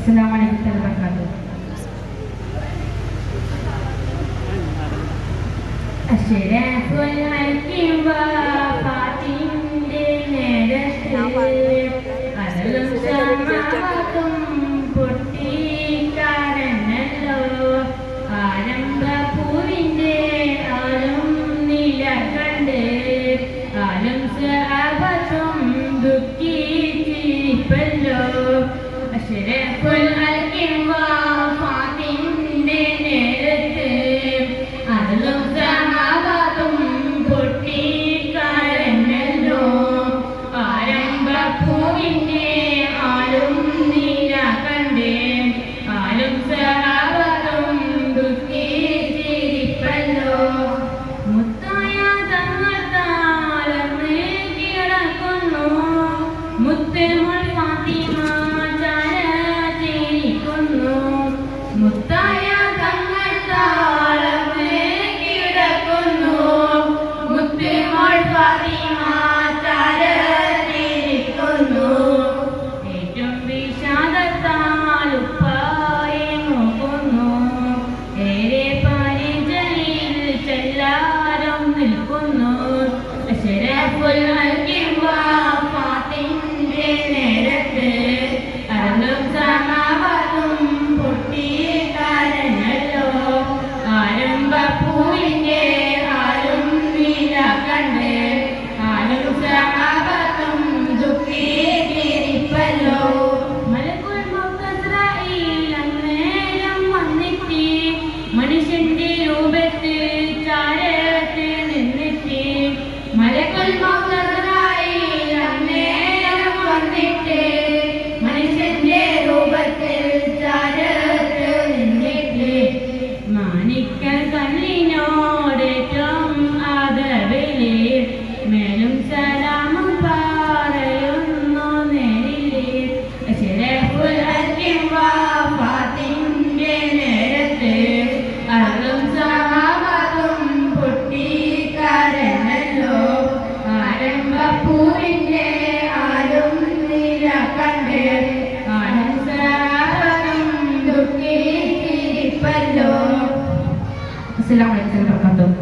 അസ്സലാമു അലൈക്കും വറഹ്മത്തുള്ളാഹി അശ്റഫുൽ ഹക്കീം വഫാത്തിന്റെ നേരത്ത് അലലും സമാവത്തും പൊട്ടിക്കരഞ്ഞല്ലോ. ആരംഭപ്പൂവിന്റെ ആലും നില കണ്ട് ആലും സഹാബത്തും ദുഃഖിച്ചിരിപ്പല്ലോ. അശ്റഫുൽ ഹക്കീം വഫാത്തിന്റെ നേരത്ത് അലലും സഹാബത്തും പൊട്ടിക്കരഞ്ഞല്ലോ. ആരംഭപ്പൂവിന്റെ ആലും നില കണ്ട് ആലും സഹാബത്തും ദുഃഖിച്ചിരിപ്പല്ലോ. മുത്തായ തങ്ങൾ താളർന്ന് കിടക്കുന്നു. മുത്തുമോൾ ഫാത്തിമ ചാരത്തിരിക്കുന്നു. മുത്തായ തങ്ങൾ താളർന്ന് കിടക്കുന്നു. മുത്തുമോൾ ഫാത്തിമ ചാരത്തിരിക്കുന്നു. ഏറ്റവും വിഷാദത്താൽ ഉപ്പായെ നോക്കുന്നു. ഏറെ പരിചയിൽ ചെല്ലാരും നിൽക്കുന്നു. അശ്റഫുൽ ഹക്കീം വഫാത്തിന്റെ നേരത്ത് അലലും സമാവത്തും പൊട്ടിക്കരഞ്ഞല്ലോ. ആരംഭപ്പൂവിന്റെ ആലും നില കണ്ട് ആലും സഹാബത്തും ദുഃഖിച്ചിരിപ്പല്ലോ. മലക്കുൽ മൗത്ത് അസ്രാഈൽ അന്നേരം വന്നിട്ട് മനുഷ്യന്റെ രൂപത്തിൽ ചാരത്ത് നിന്നിട്ട്. മലക്കുൽ മൗത്ത് അസ്രാഈൽ അന്നേരം വന്നിട്ട് മനുഷ്യന്റെ രൂപത്തിൽ ചാരത്ത് നിന്നിട്ട്. മാണിക്ക കല്ലിനോടേറ്റവും ആദരവില് മേലും സലാമും പറയുന്നു നേരില്. അശ്റഫുൽ ഹക്കീം വഫാത്തിന്റെ നേരത്ത് അലലും സഹാബത്തും പൊട്ടിക്കരഞ്ഞല്ലോ. ആരംഭപ്പൂവിന്റെ ആലും നില കണ്ട് ആലും സഹാബത്തും ദുഃഖിച്ചിരിപ്പല്ലോ. അസ്സലാമു അലൈക്കും വറഹ്മത്തുള്ളാഹി